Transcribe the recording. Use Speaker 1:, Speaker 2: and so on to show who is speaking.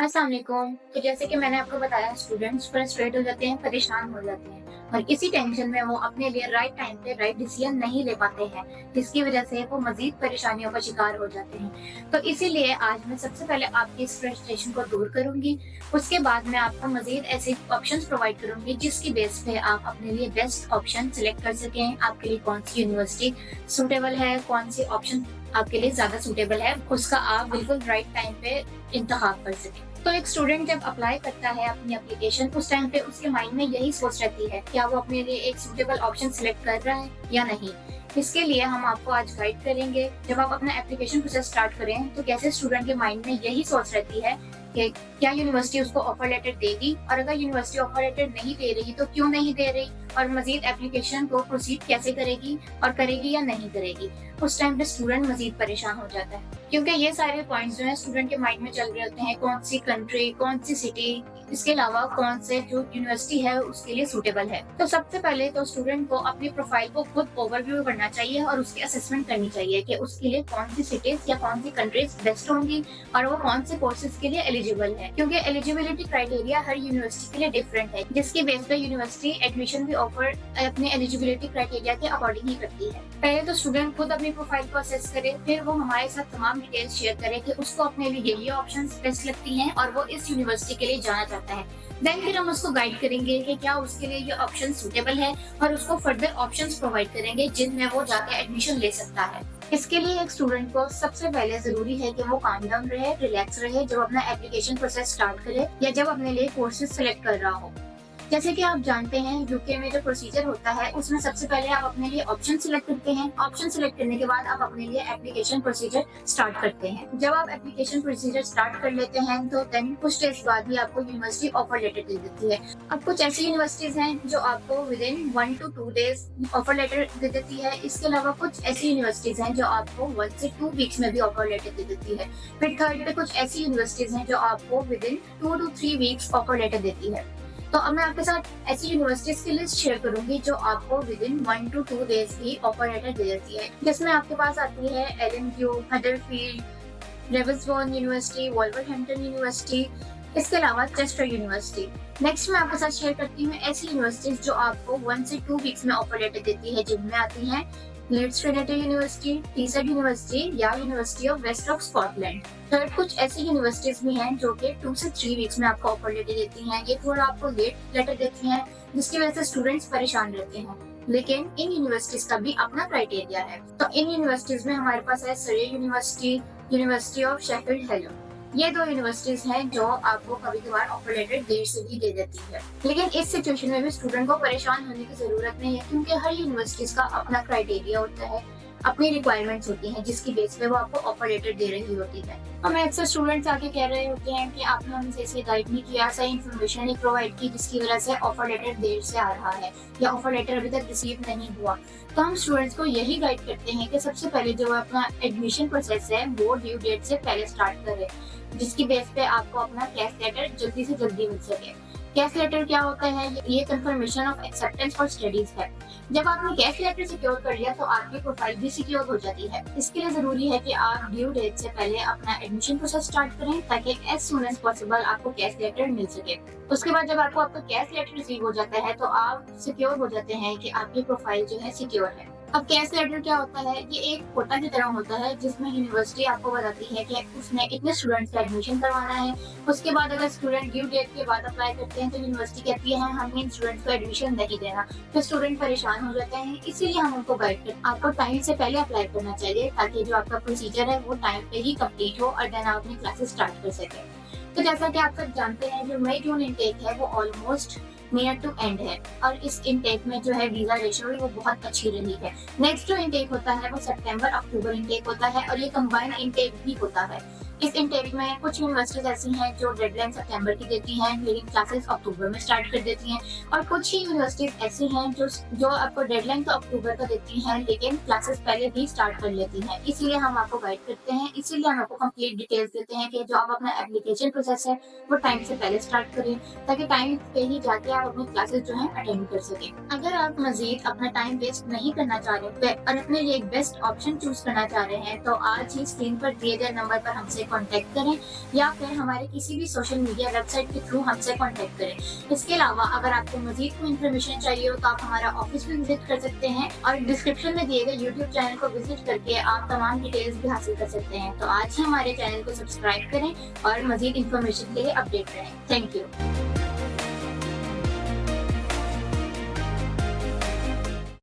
Speaker 1: अस्सलाम वालेकुम। तो जैसे कि मैंने आपको बताया, स्टूडेंट्स फ्रस्ट्रेट हो जाते हैं, परेशान हो जाते हैं और इसी टेंशन में वो अपने लिए राइट टाइम पे राइट डिसीजन नहीं ले पाते हैं, जिसकी वजह से वो मजीद परेशानियों का शिकार हो जाते हैं। तो इसीलिए आज मैं सबसे पहले आपकी इस फ्रस्ट्रेशन को दूर करूंगी। उसके बाद मैं आपको मजीद ऐसे ऑप्शंस प्रोवाइड करूंगी जिसकी बेस पे आप अपने लिए बेस्ट ऑप्शन सिलेक्ट कर सकें। आपके लिए कौन सी यूनिवर्सिटी सूटेबल है, कौन सी ऑप्शन आपके लिए ज्यादा सूटेबल है, उसका आप बिल्कुल राइट टाइम पे इंतखाब कर सकें। तो एक स्टूडेंट जब अप्लाई करता है अपनी एप्लीकेशन, उस टाइम पे उसके माइंड में यही सोच रहती है, क्या वो अपने लिए एक सूटेबल ऑप्शन सिलेक्ट कर रहा है या नहीं। इसके लिए हम आपको आज गाइड करेंगे। जब आप अपना एप्लीकेशन प्रोसेस स्टार्ट करें तो कैसे स्टूडेंट के माइंड में यही सोच रहती है कि क्या यूनिवर्सिटी उसको ऑफर लेटर देगी, और अगर यूनिवर्सिटी ऑफर लेटर नहीं दे रही तो क्यों नहीं दे रही, और मजीद एप्लीकेशन को प्रोसीड कैसे करेगी और करेगी या नहीं करेगी। उस टाइम पे स्टूडेंट मजीद परेशान हो जाता है, क्योंकि ये सारे पॉइंट्स जो है स्टूडेंट के माइंड में चल रहे होते हैं। कौन सी कंट्री, कौन सी सिटी, इसके अलावा कौन से जो यूनिवर्सिटी है उसके लिए सूटेबल है। तो सबसे पहले तो स्टूडेंट को अपनी प्रोफाइल को खुद ओवरव्यू करना चाहिए और उसकी असेसमेंट करनी चाहिए कि उसके लिए कौन सी सिटीज या कौन सी कंट्रीज बेस्ट होंगी और वो कौन से कोर्सेज के लिए एलिजिबल है। क्योंकि एलिजिबिलिटी क्राइटेरिया हर यूनिवर्सिटी के लिए डिफरेंट है, जिसकी बेस पे यूनिवर्सिटी एडमिशन भी ऑफर अपने एलिजिबिलिटी क्राइटेरिया के अकॉर्डिंग ही करती है। पहले तो स्टूडेंट खुद अपनी प्रोफाइल को असेस करे, फिर वो हमारे साथ तमाम डिटेल्स शेयर करे कि उसको अपने लिए ये ऑप्शन बेस्ट लगती हैं और वो इस यूनिवर्सिटी के लिए जाना चाहता है। देन फिर हम उसको गाइड करेंगे कि क्या उसके लिए ये ऑप्शन सूटेबल है और उसको फर्दर ऑप्शंस प्रोवाइड करेंगे जिनमें वो जाके एडमिशन ले सकता है। इसके लिए एक स्टूडेंट को सबसे पहले जरूरी है कि वो काम डाउन रहे, रिलैक्स रहे जब अपना एप्लीकेशन प्रोसेस स्टार्ट करे या जब अपने लिए कोर्सेज सिलेक्ट कर रहा हो। जैसे कि आप जानते हैं, यूके में जो प्रोसीजर होता है उसमें सबसे पहले आप अपने लिए ऑप्शन सिलेक्ट करते हैं। ऑप्शन सिलेक्ट करने के बाद आप अपने लिए एप्लीकेशन प्रोसीजर स्टार्ट करते हैं। जब आप एप्लीकेशन प्रोसीजर स्टार्ट कर लेते हैं तो देन कुछ डेज बाद ही आपको यूनिवर्सिटी ऑफर लेटर दे देती है। अब कुछ ऐसी यूनिवर्सिटीज हैं जो आपको within 1 to 2 days offer letter दे देती है। इसके अलावा कुछ ऐसी यूनिवर्सिटीज हैं जो आपको 1 से 2 वीक्स में भी ऑफर लेटर दे देती है। फिर थर्ड पे कुछ ऐसी यूनिवर्सिटीज हैं जो आपको within 2 to 3 weeks offer letter देती है। तो अब मैं आपके साथ ऐसी यूनिवर्सिटीज की लिस्ट शेयर करूंगी जो आपको विद इन 1 to 2 days की ऑफर लेटर दे देती है, जिसमें आपके पास आती है एलएनयू, हडर्सफील्ड, रेवल्सबोर्न यूनिवर्सिटी, वॉल्वरहैम्पटन यूनिवर्सिटी, इसके अलावा चेस्टर यूनिवर्सिटी। नेक्स्ट मैं आपके साथ शेयर करती हूँ ऐसी यूनिवर्सिटीज जो आपको 1 से 2 वीक्स में ऑफर लेटर देती है, जिनमें आती हैं Leeds Trinity university, Teesside university या university of west of Scotland. Third, कुछ ऐसी यूनिवर्सिटीज भी हैं जो कि 2 से 3 वीक्स में आपको ऑफर लेटर देती हैं। ये थोड़ा आपको लेट लेटर देती हैं, जिसकी वजह से स्टूडेंट्स परेशान रहते हैं। लेकिन इन यूनिवर्सिटीज का भी अपना क्राइटेरिया है। तो इन यूनिवर्सिटीज में हमारे पास है सरे university, university of Sheffield hello. ये दो यूनिवर्सिटीज हैं जो आपको कभी कभार ऑफर लेटर देर से भी दे देती है। लेकिन इस सिचुएशन में भी स्टूडेंट को परेशान होने की जरूरत नहीं है, क्योंकि हर यूनिवर्सिटीज का अपना क्राइटेरिया होता है, अपनी रिक्वायरमेंट्स होती हैं, जिसकी बेस पे वो आपको ऑफर लेटर दे रही होती है। हमें अक्सर स्टूडेंट्स आके कह रहे होते हैं कि आपने हमसे इसे गाइड नहीं किया, सही इन्फॉर्मेशन नहीं प्रोवाइड की, जिसकी वजह से ऑफर लेटर देर से आ रहा है या ऑफर लेटर अभी तक रिसीव नहीं हुआ। तो हम स्टूडेंट्स को यही गाइड करते हैं कि सबसे पहले जो अपना एडमिशन प्रोसेस है वो ड्यू डेट से पहले स्टार्ट करें, जिसकी बेस पे आपको अपना कैश लेटर जल्दी से जल्दी मिल सके। कैश लेटर क्या होता है? ये confirmation of acceptance for studies है। जब आपने कैश लेटर सिक्योर कर लिया तो आपकी प्रोफाइल भी सिक्योर हो जाती है। इसके लिए जरूरी है कि आप ड्यू डेट से पहले अपना एडमिशन प्रोसेस स्टार्ट करें, ताकि एज सून एज पॉसिबल आपको कैश लेटर मिल सके। उसके बाद जब आपको आपका कैश लेटर रिसीव हो जाता है तो आप सिक्योर हो जाते हैं कि आपकी प्रोफाइल जो है सिक्योर है। अब कैश लेटर क्या होता है? ये एक कोटा की तरह होता है, जिसमें यूनिवर्सिटी आपको बताती है कि उसने इतने स्टूडेंट्स का एडमिशन करवाना है। उसके बाद अगर स्टूडेंट ड्यू डेट के बाद अप्लाई करते हैं तो यूनिवर्सिटी कहती है हमें इन स्टूडेंट्स को एडमिशन नहीं देना, तो स्टूडेंट परेशान हो जाते हैं। इसीलिए हम उनको गाइड करते हैं, आपको टाइम से पहले अप्लाई करना चाहिए, ताकि जो आपका प्रोसीजर है वो टाइम पे ही कंप्लीट हो और देन आप अपनी क्लासेस स्टार्ट कर सकें। तो जैसा कि आप सब जानते हैं, जो मई जून इनटेक है वो ऑलमोस्ट नियर टू एंड है, और इस इनटेक में जो है वीजा रेशियो वो बहुत अच्छी रही है। नेक्स्ट जो इनटेक होता है वो सितंबर अक्टूबर इनटेक होता है, और ये कंबाइंड इनटेक भी होता है। इस इनटेक में कुछ यूनिवर्सिटीज ऐसी हैं जो डेडलाइन सितंबर की देती हैं लेकिन क्लासेस अक्टूबर में स्टार्ट कर देती हैं, और कुछ ही यूनिवर्सिटीज ऐसी हैं जो आपको डेडलाइन तो अक्टूबर का देती हैं लेकिन क्लासेस पहले भी स्टार्ट कर लेती हैं। इसीलिए हम आपको गाइड करते हैं, इसीलिए हम आपको कंप्लीट डिटेल्स देते हैं कि जो आप अपना एप्लीकेशन प्रोसेस है वो टाइम से पहले स्टार्ट करें, ताकि टाइम पे ही जाके आप अपनी क्लासेस जो है अटेंड कर सकें। अगर आप मजीद अपना टाइम वेस्ट नहीं करना चाह रहे और अपने लिए एक बेस्ट ऑप्शन चूज करना चाह रहे हैं तो आज ही स्क्रीन पर दिए गए नंबर पर हमसे कॉन्टेक्ट करें या फिर हमारे किसी भी सोशल मीडिया वेबसाइट के थ्रू हमसे कॉन्टेक्ट करें। इसके अलावा अगर आपको मजीद कोई इन्फॉर्मेशन चाहिए हो तो आप हमारा ऑफिस भी विजिट कर सकते हैं और डिस्क्रिप्शन में दिए गए यूट्यूब चैनल को विजिट करके आप तमाम डिटेल्स भी हासिल कर सकते हैं। तो आज ही हमारे चैनल को सब्सक्राइब करें और मजीद इन्फॉर्मेशन के लिए अपडेट रहें। Thank you.